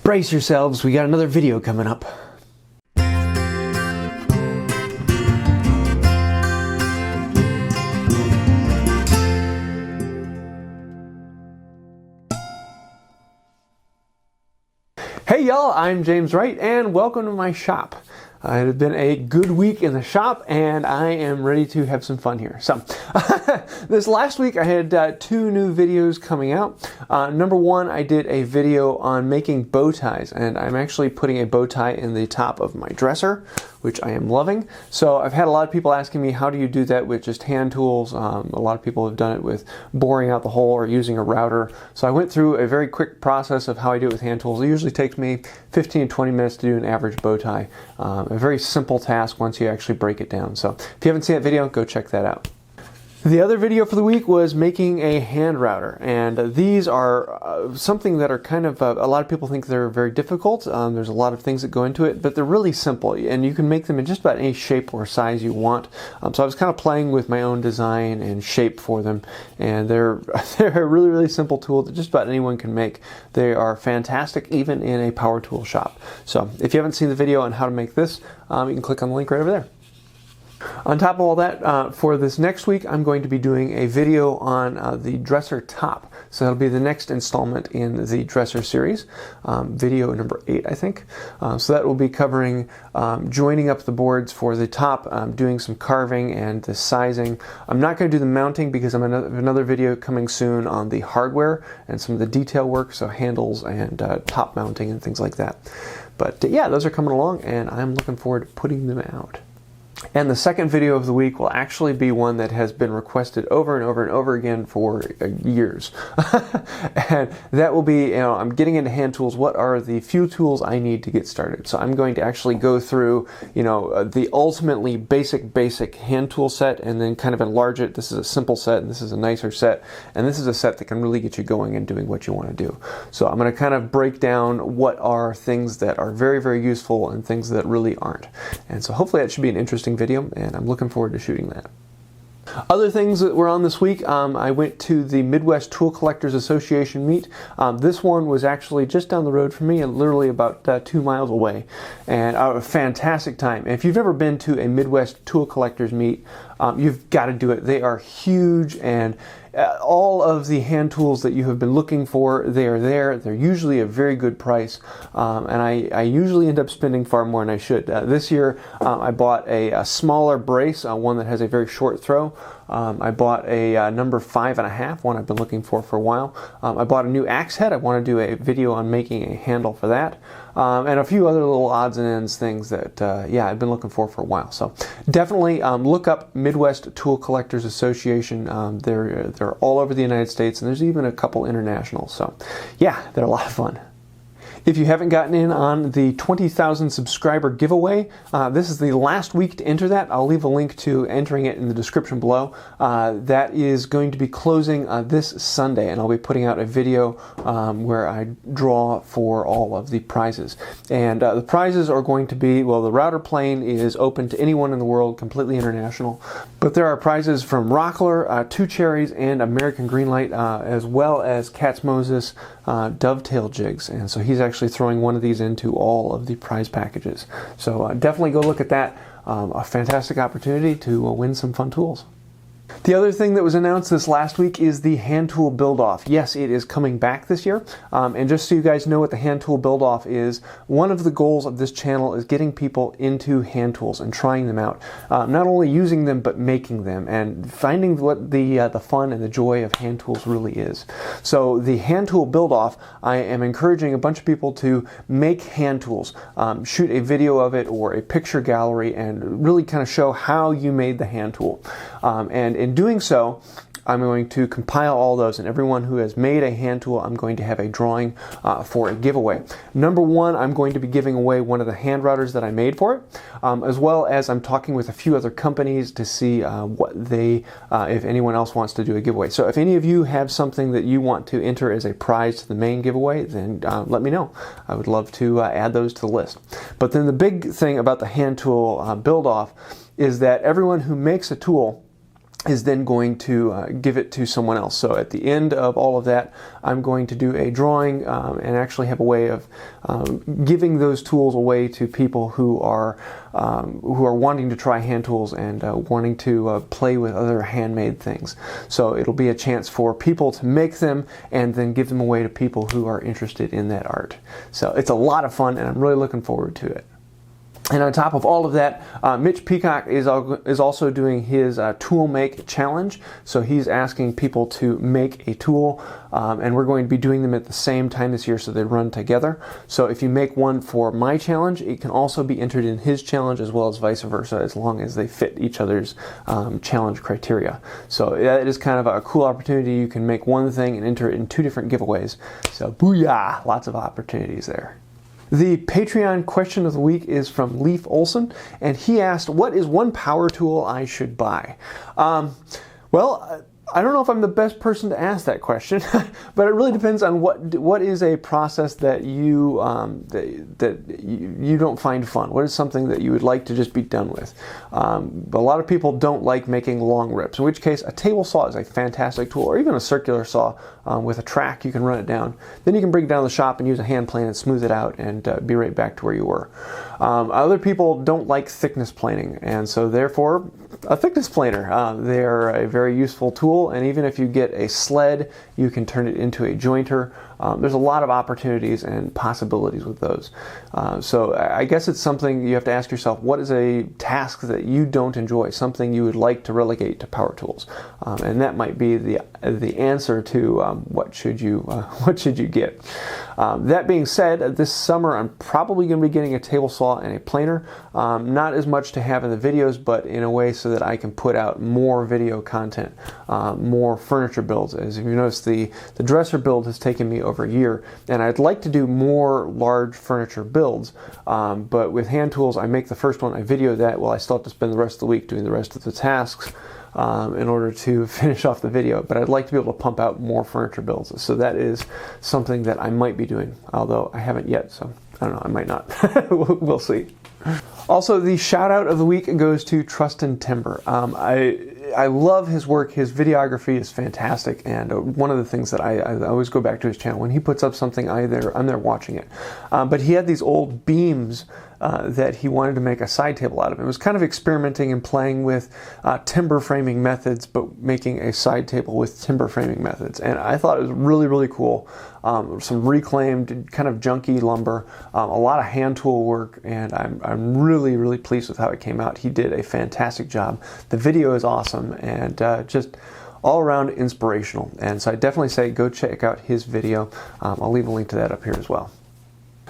Brace yourselves, we got another video coming up. Hey y'all, I'm James Wright and welcome to my shop. It has been a good week in the shop and I am ready to have some fun here. So, this last week I had two new videos coming out. Number one, I did a video on making bow ties, and I'm actually putting a bow tie in the top of my dresser, which I am loving. So I've had a lot of people asking me, how do you do that with just hand tools? A lot of people have done it with boring out the hole or using a router. So I went through a very quick process of how I do it with hand tools. It usually takes me 15 to 20 minutes to do an average bow tie. A very simple task once you actually break it down. So if you haven't seen that video, go check that out. The other video for the week was making a hand router, and these are something that are kind of, a lot of people think they're very difficult. There's a lot of things that go into it, but they're really simple, and you can make them in just about any shape or size you want. So I was kind of playing with my own design and shape for them, and they're a really, really simple tool that just about anyone can make. They are fantastic even in a power tool shop. So if you haven't seen the video on how to make this, you can click on the link right over there. On top of all that, for this next week, I'm going to be doing a video on the dresser top. So that'll be the next installment in the dresser series, video number 8, I think. So that will be covering joining up the boards for the top, doing some carving and the sizing. I'm not going to do the mounting because I'm another video coming soon on the hardware and some of the detail work, so handles and top mounting and things like that. But yeah, those are coming along, and I'm looking forward to putting them out. And the second video of the week will actually be one that has been requested over and over and over again for years. And that will be, I'm getting into hand tools. What are the few tools I need to get started? So I'm going to actually go through, the ultimately basic hand tool set and then kind of enlarge it. This is a simple set and this is a nicer set. And this is a set that can really get you going and doing what you want to do. So I'm going to kind of break down what are things that are very, very useful and things that really aren't. And so hopefully that should be an interesting video, and I'm looking forward to shooting that. Other things that were on this week, I went to the Midwest Tool Collectors Association meet. This one was actually just down the road from me, literally about 2 miles away, and a fantastic time. And if you've ever been to a Midwest Tool Collectors meet, you've got to do it. They are huge, and all of the hand tools that you have been looking for, they are there. They're usually a very good price, and I usually end up spending far more than I should. This year, I bought a smaller brace, one that has a very short throw. I bought a number 5.5, one I've been looking for a while. I bought a new axe head. I want to do a video on making a handle for that. And a few other little odds and ends things that, I've been looking for a while. So definitely look up Midwest Tool Collectors Association. They're all over the United States, and there's even a couple international. So yeah, they're a lot of fun. If you haven't gotten in on the 20,000 subscriber giveaway, this is the last week to enter that. I'll leave a link to entering it in the description below. That is going to be closing this Sunday, and I'll be putting out a video where I draw for all of the prizes. And the prizes are going to be, well, the router plane is open to anyone in the world, completely international. But there are prizes from Rockler, Two Cherries, and American Greenlight, as well as Cat's Moses dovetail jigs. And so he's actually throwing one of these into all of the prize packages. So definitely go look at that. A fantastic opportunity to win some fun tools. The other thing that was announced this last week is the hand tool build-off. Yes, it is coming back this year. And just so you guys know what the hand tool build-off is, one of the goals of this channel is getting people into hand tools and trying them out. Not only using them, but making them and finding what the fun and the joy of hand tools really is. So the hand tool build-off, I am encouraging a bunch of people to make hand tools. Shoot a video of it or a picture gallery and really kind of show how you made the hand tool. And in doing so, I'm going to compile all those, and everyone who has made a hand tool, I'm going to have a drawing for a giveaway. Number one, I'm going to be giving away one of the hand routers that I made for it, as well as I'm talking with a few other companies to see what they, if anyone else wants to do a giveaway. So if any of you have something that you want to enter as a prize to the main giveaway, then let me know. I would love to add those to the list. But then the big thing about the hand tool build-off is that everyone who makes a tool is then going to give it to someone else. So at the end of all of that, I'm going to do a drawing and actually have a way of giving those tools away to people who are wanting to try hand tools and wanting to play with other handmade things. So it'll be a chance for people to make them and then give them away to people who are interested in that art. So it's a lot of fun, and I'm really looking forward to it. And on top of all of that, Mitch Peacock is also doing his tool make challenge. So he's asking people to make a tool, and we're going to be doing them at the same time this year, so they run together. So if you make one for my challenge, it can also be entered in his challenge, as well as vice versa, as long as they fit each other's challenge criteria. So it is kind of a cool opportunity. You can make one thing and enter it in 2 different giveaways. So booyah, lots of opportunities there. The Patreon question of the week is from Leif Olson, and he asked, what is one power tool I should buy? Well, I don't know if I'm the best person to ask that question, but it really depends on what is a process that you don't find fun. What is something that you would like to just be done with? A lot of people don't like making long rips, in which case a table saw is a fantastic tool, or even a circular saw with a track. You can run it down. Then you can bring it down to the shop and use a hand plane and smooth it out and be right back to where you were. Other people don't like thickness planing, and so therefore a thickness planer. They're a very useful tool, and even if you get a sled, you can turn it into a jointer. There's a lot of opportunities and possibilities with those. So I guess it's something you have to ask yourself, what is a task that you don't enjoy, something you would like to relegate to power tools? And that might be the answer to what should you get. That being said, this summer I'm probably going to be getting a table saw and a planer. Not as much to have in the videos, but in a way so that I can put out more video content, more furniture builds. As if you notice, the dresser build has taken me over a year, and I'd like to do more large furniture builds, but with hand tools, I make the first one, I video that, while I still have to spend the rest of the week doing the rest of the tasks in order to finish off the video. But I'd like to be able to pump out more furniture builds, so that is something that I might be doing, although I haven't yet, so I don't know, I might not. We'll see. Also, the shout out of the week goes to Trustin Timber. I love his work. His videography is fantastic, and one of the things that I always go back to his channel, when he puts up something, I'm there watching it. But he had these old beams that he wanted to make a side table out of. It was kind of experimenting and playing with timber framing methods, but making a side table with timber framing methods. And I thought it was really, really cool. Some reclaimed, kind of junky lumber, a lot of hand tool work, and I'm really, really pleased with how it came out. He did a fantastic job. The video is awesome, and just all around inspirational. And so I definitely say go check out his video. I'll leave a link to that up here as well.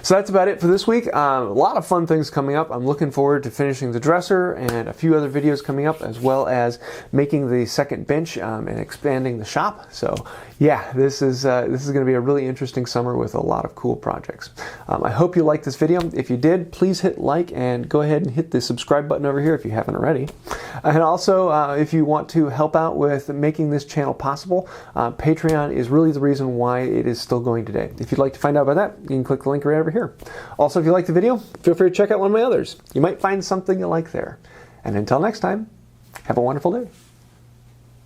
So that's about it for this week. A lot of fun things coming up. I'm looking forward to finishing the dresser and a few other videos coming up, as well as making the second bench and expanding the shop. So yeah, this is going to be a really interesting summer with a lot of cool projects. I hope you liked this video. If you did, please hit like and go ahead and hit the subscribe button over here if you haven't already. And also, if you want to help out with making this channel possible, Patreon is really the reason why it is still going today. If you'd like to find out about that, you can click the link right over here. Also, if you liked the video, feel free to check out one of my others. You might find something you like there. And until next time, have a wonderful day.